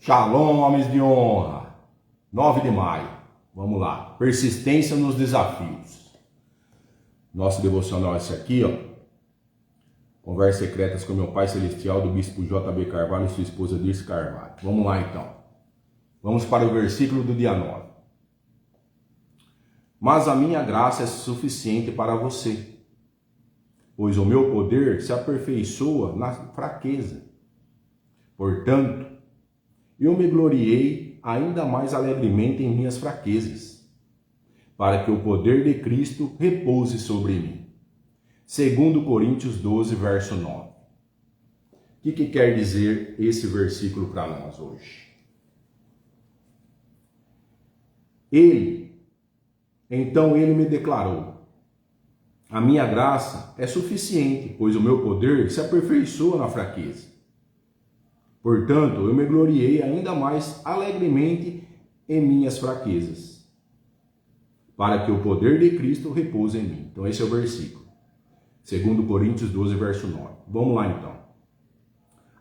Shalom, homens de honra. 9 de maio. Vamos lá. Persistência nos desafios. Nosso devocional é esse aqui, ó. Conversas secretas com meu Pai Celestial, do Bispo J.B. Carvalho e sua esposa Dirce Carvalho. Vamos lá, então. Vamos para o versículo do dia 9. Mas a minha graça é suficiente para você, pois o meu poder se aperfeiçoa na fraqueza. Portanto, eu me gloriei ainda mais alegremente em minhas fraquezas, para que o poder de Cristo repouse sobre mim. 2 Coríntios 12, verso 9. O que quer dizer esse versículo para nós hoje? Então ele me declarou: a minha graça é suficiente, pois o meu poder se aperfeiçoa na fraqueza. Portanto, eu me gloriei ainda mais alegremente em minhas fraquezas, para que o poder de Cristo repouse em mim. Então esse é o versículo. 2 Coríntios 12, verso 9. Vamos lá então.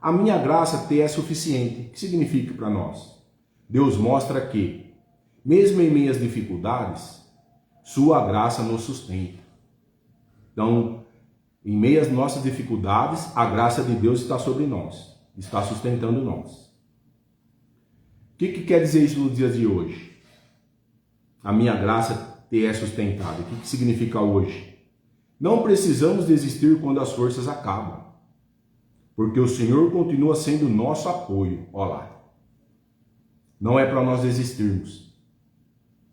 A minha graça te é suficiente. O que significa para nós? Deus mostra que, mesmo em minhas dificuldades, sua graça nos sustenta. Então, em meio às nossas dificuldades, a graça de Deus está sobre nós. Está sustentando nós. O que quer dizer isso nos dias de hoje? A minha graça te é sustentada. O que significa hoje? Não precisamos desistir quando as forças acabam, porque o Senhor continua sendo nosso apoio. Olha lá. Não é para nós desistirmos.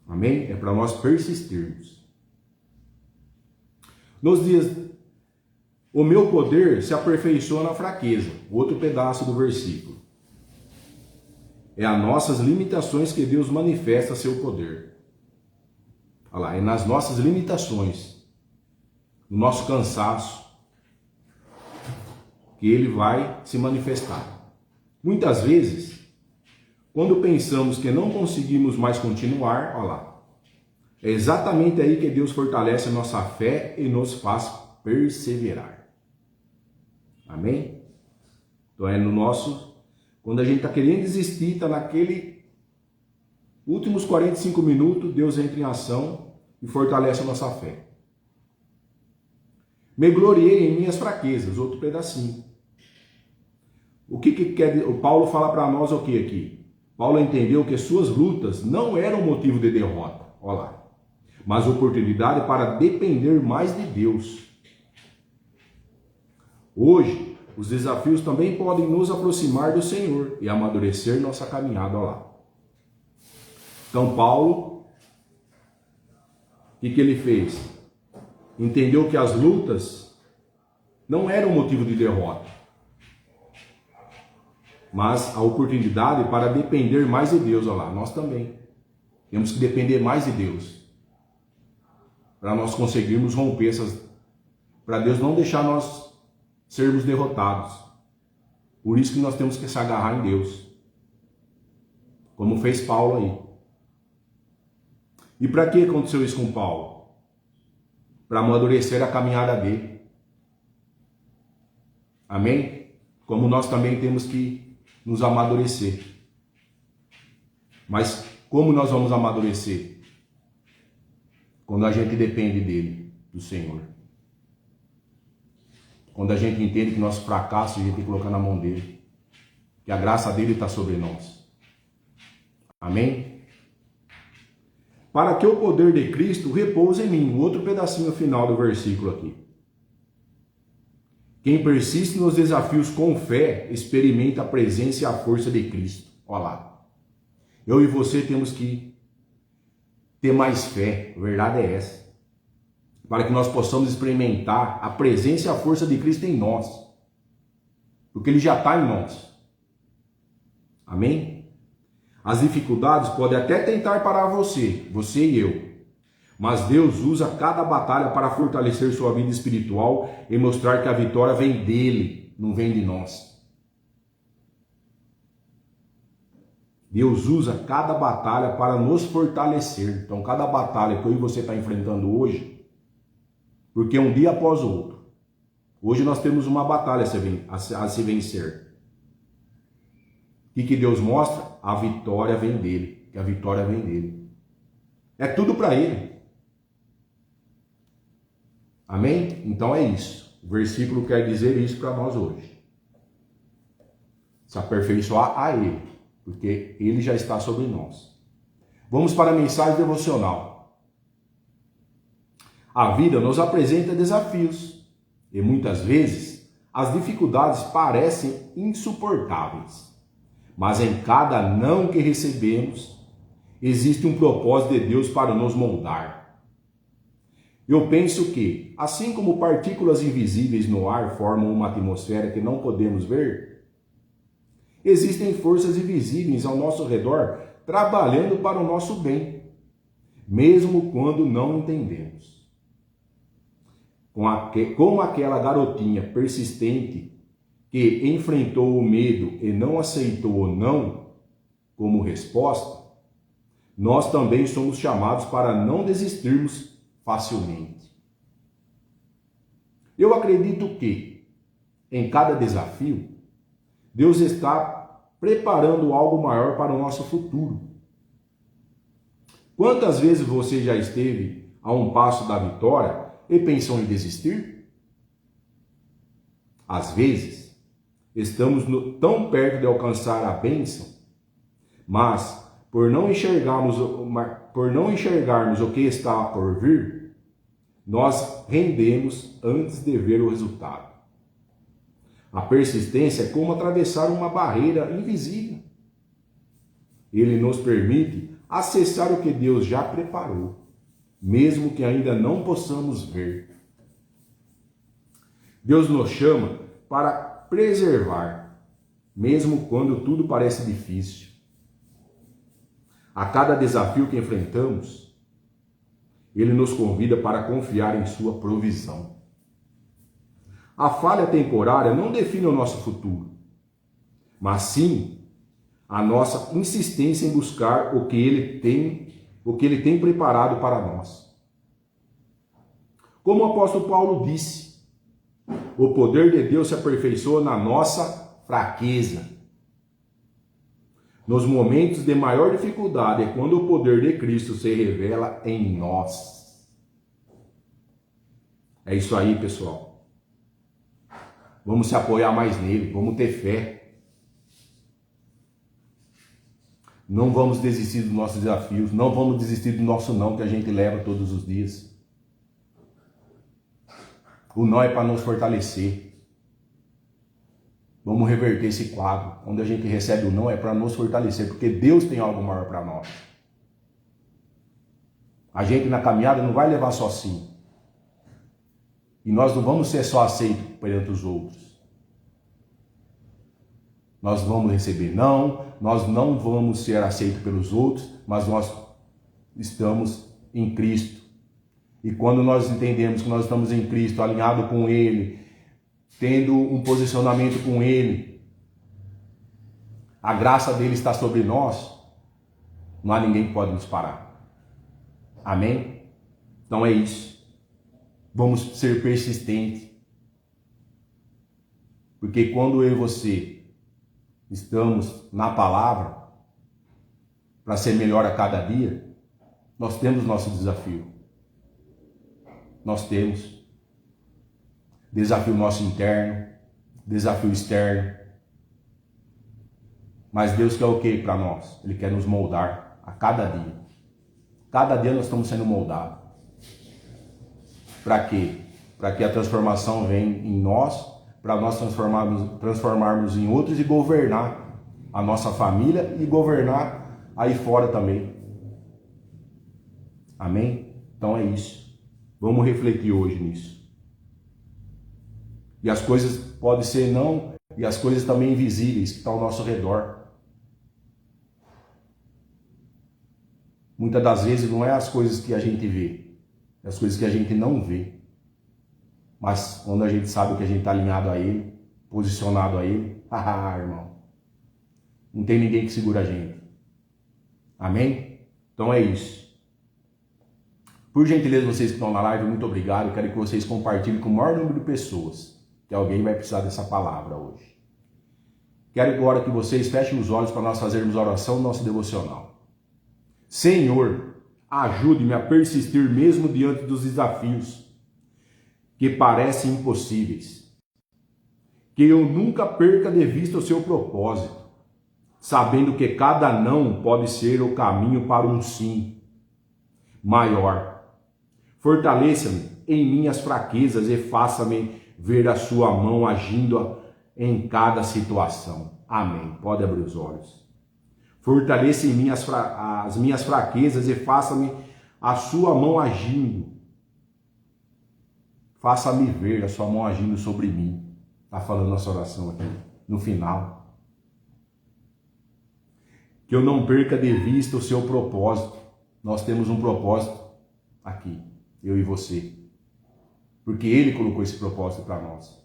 Amém? É para nós persistirmos. Nos dias, o meu poder se aperfeiçoa na fraqueza. Outro pedaço do versículo. É as nossas limitações que Deus manifesta seu poder. Olha lá, é nas nossas limitações, no nosso cansaço, que ele vai se manifestar. Muitas vezes, quando pensamos que não conseguimos mais continuar, olha lá, é exatamente aí que Deus fortalece a nossa fé e nos faz perseverar. Amém? Então é no nosso, quando a gente está querendo desistir, está naquele últimos 45 minutos, Deus entra em ação e fortalece a nossa fé. Me gloriei em minhas fraquezas, outro pedacinho. O que quer? O Paulo fala para nós o que aqui? Paulo entendeu que suas lutas não eram motivo de derrota, olha lá, mas oportunidade para depender mais de Deus. Hoje, os desafios também podem nos aproximar do Senhor e amadurecer nossa caminhada, olha lá. Então Paulo, o que ele fez? Entendeu que as lutas não eram motivo de derrota, mas a oportunidade para depender mais de Deus. Olha lá, nós também temos que depender mais de Deus, para nós conseguirmos romper para Deus não deixar nós sermos derrotados. Por isso que nós temos que se agarrar em Deus, como fez Paulo aí. E para que aconteceu isso com Paulo? Para amadurecer a caminhada dele. Amém? Como nós também temos que nos amadurecer. Mas como nós vamos amadurecer? Quando a gente depende dele, do Senhor. Quando a gente entende que nosso fracasso a gente tem que colocar na mão dele. Que a graça dele está sobre nós. Amém? Para que o poder de Cristo repouse em mim. Outro pedacinho final do versículo aqui. Quem persiste nos desafios com fé, experimenta a presença e a força de Cristo. Olha lá. Eu e você temos que ter mais fé. A verdade é essa. Para que nós possamos experimentar a presença e a força de Cristo em nós. Porque Ele já está em nós. Amém? As dificuldades podem até tentar parar você e eu. Mas Deus usa cada batalha para fortalecer sua vida espiritual e mostrar que a vitória vem dele, não vem de nós. Deus usa cada batalha para nos fortalecer. Então, cada batalha que eu e você está enfrentando hoje, porque um dia após o outro. Hoje nós temos uma batalha a se vencer. que Deus mostra? A vitória vem dele, que a vitória vem dele. É tudo para ele. Amém? Então é isso. O versículo quer dizer isso para nós hoje. Se aperfeiçoar a ele, porque ele já está sobre nós. Vamos para a mensagem devocional. A vida nos apresenta desafios e muitas vezes as dificuldades parecem insuportáveis. Mas em cada não que recebemos, existe um propósito de Deus para nos moldar. Eu penso que, assim como partículas invisíveis no ar formam uma atmosfera que não podemos ver, existem forças invisíveis ao nosso redor trabalhando para o nosso bem, mesmo quando não entendemos. Como aquela garotinha persistente que enfrentou o medo e não aceitou o não como resposta, nós também somos chamados para não desistirmos facilmente. Eu acredito que, em cada desafio, Deus está preparando algo maior para o nosso futuro. Quantas vezes você já esteve a um passo da vitória e pensou em desistir? Às vezes, estamos tão perto de alcançar a bênção, mas por não enxergarmos o que está por vir, nós rendemos antes de ver o resultado. A persistência é como atravessar uma barreira invisível. Ele nos permite acessar o que Deus já preparou, mesmo que ainda não possamos ver. Deus nos chama para preservar, mesmo quando tudo parece difícil. A cada desafio que enfrentamos, Ele nos convida para confiar em sua provisão. A falha temporária não define o nosso futuro, mas sim a nossa insistência em buscar o que Ele tem preparado para nós. Como o apóstolo Paulo disse, o poder de Deus se aperfeiçoa na nossa fraqueza. Nos momentos de maior dificuldade é quando o poder de Cristo se revela em nós. É isso aí, pessoal. Vamos se apoiar mais nele, vamos ter fé. Não vamos desistir dos nossos desafios, não vamos desistir do nosso não que a gente leva todos os dias. O não é para nos fortalecer. Vamos reverter esse quadro. Quando a gente recebe o não é para nos fortalecer, porque Deus tem algo maior para nós. A gente na caminhada não vai levar só sim. E nós não vamos ser só aceitos perante os outros. Nós vamos receber não, nós não vamos ser aceitos pelos outros, mas nós estamos em Cristo. E quando nós entendemos que nós estamos em Cristo, alinhado com Ele, tendo um posicionamento com Ele, a graça dele está sobre nós, não há ninguém que pode nos parar. Amém? Então é isso. Vamos ser persistentes. Porque quando eu e você estamos na palavra, para ser melhor a cada dia, nós temos nosso desafio. Nós temos desafio nosso interno, desafio externo. Mas Deus quer o que para nós? Ele quer nos moldar a cada dia. Cada dia nós estamos sendo moldados. Para quê? Para que a transformação venha em nós, para nós transformarmos em outros e governar a nossa família e governar aí fora também. Amém? Então é isso. Vamos refletir hoje nisso. E as coisas podem ser não, e as coisas também invisíveis que estão ao nosso redor. Muitas das vezes não é as coisas que a gente vê, é as coisas que a gente não vê. Mas quando a gente sabe que a gente está alinhado a Ele, posicionado a Ele, irmão, não tem ninguém que segura a gente. Amém? Então é isso. Por gentileza, vocês que estão na live, muito obrigado. Eu quero que vocês compartilhem com o maior número de pessoas, que alguém vai precisar dessa palavra hoje. Quero agora que vocês fechem os olhos para nós fazermos a oração do nosso devocional. Senhor, ajude-me a persistir mesmo diante dos desafios que parecem impossíveis. Que eu nunca perca de vista o seu propósito, sabendo que cada não pode ser o caminho para um sim maior. Fortaleça-me em minhas fraquezas e faça-me ver a sua mão agindo em cada situação. Amém. Pode abrir os olhos. Fortaleça em mim as minhas fraquezas e faça-me a sua mão agindo. Faça-me ver a sua mão agindo sobre mim. Está falando nossa oração aqui no final. Que eu não perca de vista o seu propósito. Nós temos um propósito aqui, eu e você. Porque Ele colocou esse propósito para nós.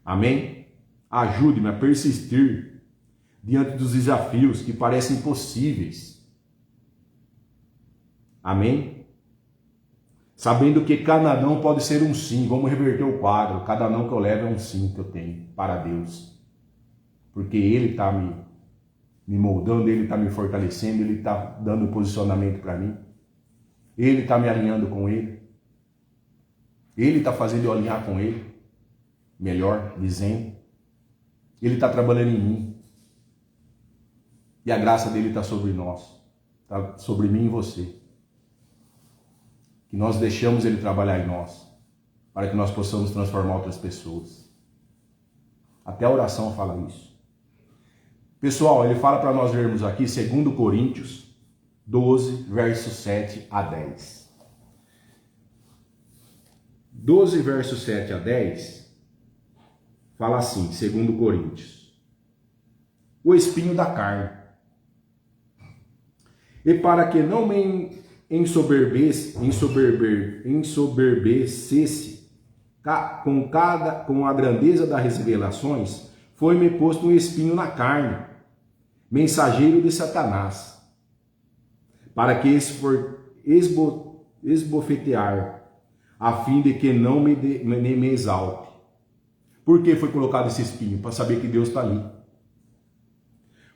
Amém? Ajude-me a persistir diante dos desafios que parecem impossíveis. Amém? Sabendo que cada não pode ser um sim. Vamos reverter o quadro. Cada não que eu levo é um sim que eu tenho para Deus. Porque Ele está me moldando, Ele está me fortalecendo, Ele está dando posicionamento para mim. Ele está me alinhando com Ele. Ele está fazendo eu alinhar com Ele. Melhor dizendo. Ele está trabalhando em mim. E a graça dele está sobre nós. Está sobre mim e você. Que nós deixamos Ele trabalhar em nós. Para que nós possamos transformar outras pessoas. Até a oração fala isso. Pessoal, ele fala para nós vermos aqui 2 Coríntios 12, versos 7 a 10. 12, versos 7 a 10, fala assim, 2 Coríntios. O espinho da carne. E para que não me ensoberbecesse com a grandeza das revelações, foi-me posto um espinho na carne, mensageiro de Satanás, para que esbofetear, a fim de que não me exalte. Por que foi colocado esse espinho? Para saber que Deus está ali.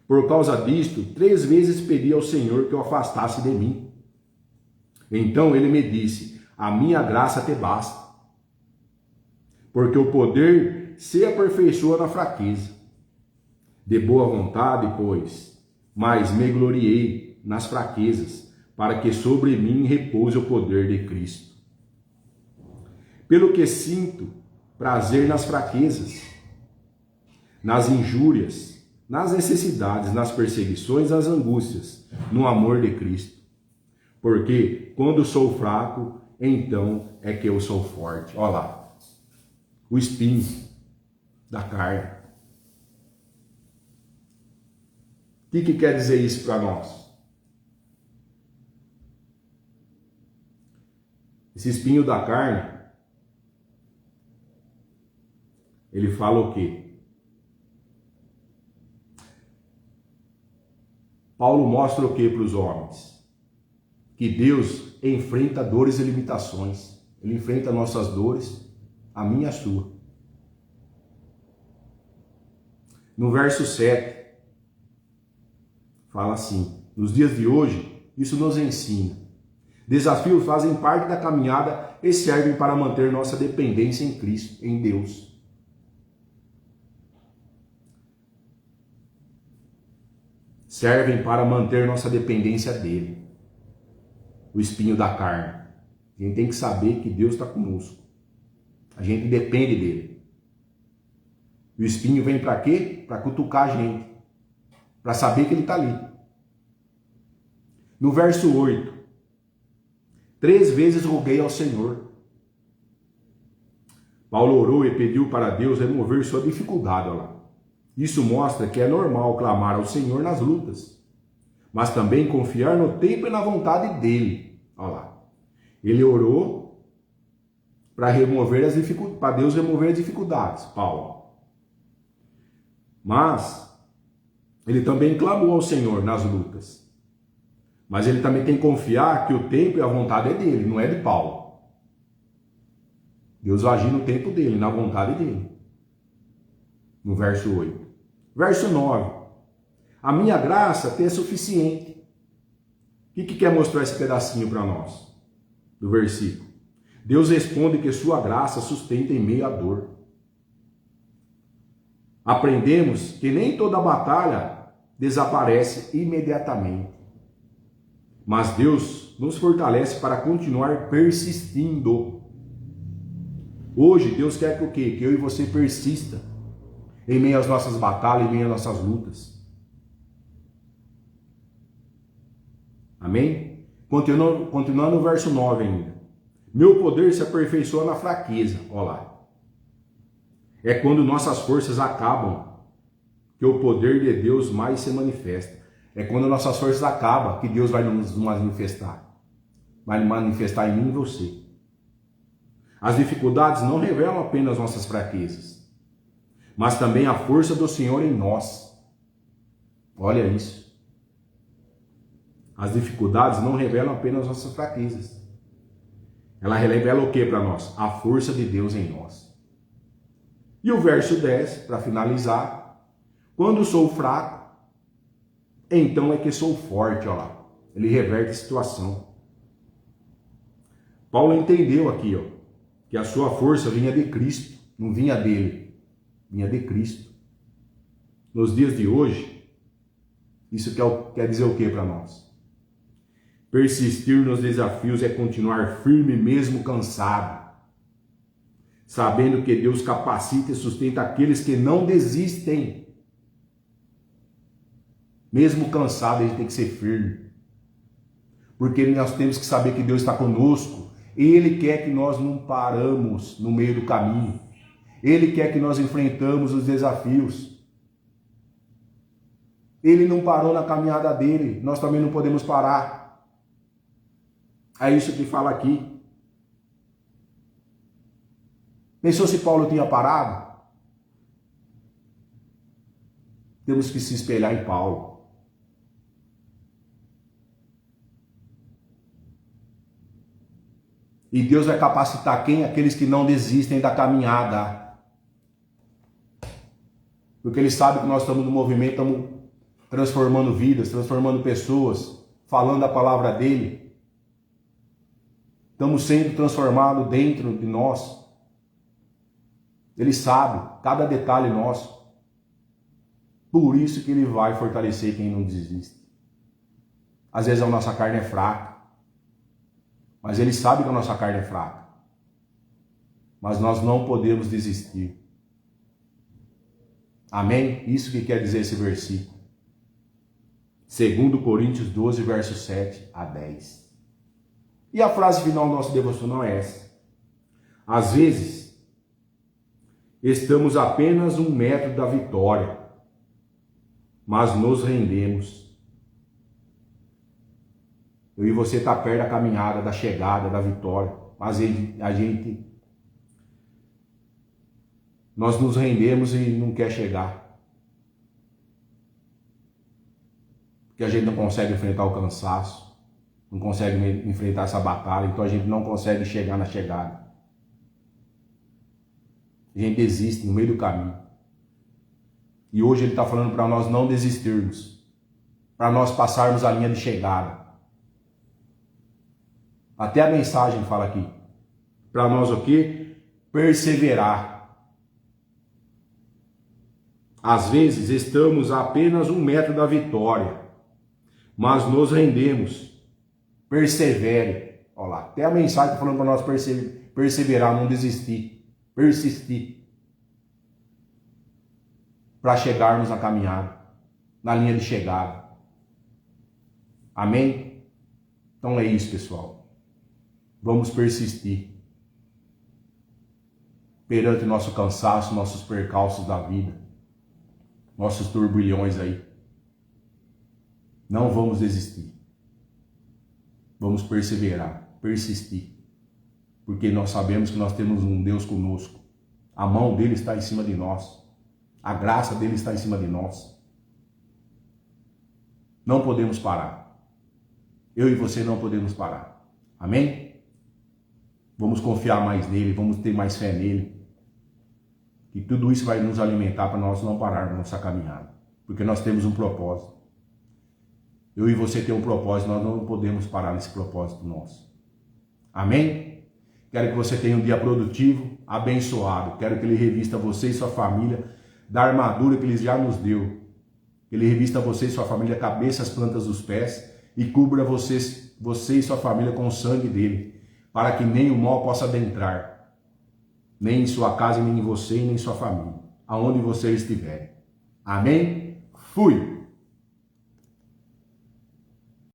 Por causa disto, 3 vezes pedi ao Senhor que o afastasse de mim. Então ele me disse, a minha graça te basta, porque o poder se aperfeiçoa na fraqueza. De boa vontade, pois, mas me gloriei nas fraquezas, para que sobre mim repouse o poder de Cristo. Pelo que sinto prazer nas fraquezas, nas injúrias, nas necessidades, nas perseguições, nas angústias, no amor de Cristo. Porque quando sou fraco, então é que eu sou forte. Olha lá, o espinho da carne. O que quer dizer isso para nós? Esse espinho da carne, ele fala o quê? Paulo mostra o quê para os homens? Que Deus enfrenta dores e limitações. Ele enfrenta nossas dores, a minha e a sua. No verso 7, fala assim, nos dias de hoje, isso nos ensina. Desafios fazem parte da caminhada e servem para manter nossa dependência em Cristo, em Deus. Servem para manter nossa dependência dele. O espinho da carne. A gente tem que saber que Deus está conosco. A gente depende dele. E o espinho vem para quê? Para cutucar a gente. Para saber que ele está ali. No verso 8. 3 vezes roguei ao Senhor. Paulo orou e pediu para Deus remover sua dificuldade. Olha lá. Isso mostra que é normal clamar ao Senhor nas lutas, mas também confiar no tempo e na vontade dele. Olha lá. Ele orou para Deus remover as dificuldades, Paulo. Mas ele também clamou ao Senhor nas lutas. Mas ele também tem que confiar que o tempo e a vontade é dele, não é de Paulo. Deus vai agir no tempo dele, na vontade dele. No verso 8. Verso 9. A minha graça te é suficiente. O que quer mostrar esse pedacinho para nós? Do versículo. Deus responde que sua graça sustenta em meio à dor. Aprendemos que nem toda batalha desaparece imediatamente. Mas Deus nos fortalece para continuar persistindo. Hoje, Deus quer que o quê? Que eu e você persista em meio às nossas batalhas, em meio às nossas lutas. Amém? Continuando o verso 9 ainda. Meu poder se aperfeiçoa na fraqueza. Olha lá. É quando nossas forças acabam que o poder de Deus mais se manifesta. É quando nossas forças acabam que Deus vai nos manifestar. Vai manifestar em mim e em você. As dificuldades não revelam apenas nossas fraquezas, mas também a força do Senhor em nós. Olha isso. As dificuldades não revelam apenas nossas fraquezas. Ela revela o que para nós? A força de Deus em nós. E o verso 10, para finalizar. Quando sou fraco, então é que sou forte. Olha lá. Ele reverte a situação. Paulo entendeu aqui, ó, que a sua força vinha de Cristo, não vinha dele. Vinha de Cristo. Nos dias de hoje, isso quer dizer o que para nós? Persistir nos desafios é continuar firme mesmo cansado, sabendo que Deus capacita e sustenta aqueles que não desistem. Mesmo cansado, a gente tem que ser firme, porque nós temos que saber que Deus está conosco. Ele quer que nós não paramos no meio do caminho. Ele quer que nós enfrentamos os desafios. Ele não parou na caminhada dele, nós também não podemos parar. É isso que fala aqui. Pensou se Paulo tinha parado? Temos que se espelhar em Paulo. E Deus vai capacitar quem? Aqueles que não desistem da caminhada. Porque Ele sabe que nós estamos no movimento, estamos transformando vidas, transformando pessoas, falando a palavra dEle. Estamos sendo transformados dentro de nós. Ele sabe cada detalhe nosso. Por isso que Ele vai fortalecer quem não desiste. Às vezes a nossa carne é fraca. Mas Ele sabe que a nossa carne é fraca. Mas nós não podemos desistir. Amém? Isso que quer dizer esse versículo. 2 Coríntios 12, versos 7 a 10. E a frase final do nosso devocional é essa. Às vezes, estamos apenas 1 metro da vitória, mas nos rendemos. Eu e você está perto da caminhada, da chegada, da vitória, mas nós nos rendemos e não quer chegar. Porque a gente não consegue enfrentar o cansaço. Não consegue enfrentar essa batalha, então a gente não consegue chegar na chegada. A gente desiste no meio do caminho. E hoje Ele está falando para nós não desistirmos, para nós passarmos a linha de chegada. Até a mensagem fala aqui, para nós o quê? Perseverar. Às vezes estamos a apenas 1 metro da vitória, mas nos rendemos. Persevere. Olha lá, até a mensagem está falando para nós perseverar, não desistir, persistir, para chegarmos na caminhada, na linha de chegada. Amém? Então é isso, pessoal. Vamos persistir perante o nosso cansaço, nossos percalços da vida, nossos turbilhões aí. Não vamos desistir. Vamos perseverar, persistir, porque nós sabemos que nós temos um Deus conosco. A mão dele está em cima de nós. A graça dele está em cima de nós. Não podemos parar. Eu e você não podemos parar. Amém? Vamos confiar mais nele, vamos ter mais fé nele. E tudo isso vai nos alimentar para nós não pararmos nossa caminhada. Porque nós temos um propósito. Eu e você temos um propósito, nós não podemos parar nesse propósito nosso. Amém? Quero que você tenha um dia produtivo, abençoado. Quero que Ele revista você e sua família da armadura que Ele já nos deu. Que Ele revista você e sua família, cabeça, as plantas dos pés, e cubra você e sua família com o sangue dele, para que nem o mal possa adentrar, nem em sua casa, nem em você, nem em sua família, aonde você estiver. Amém? Fui!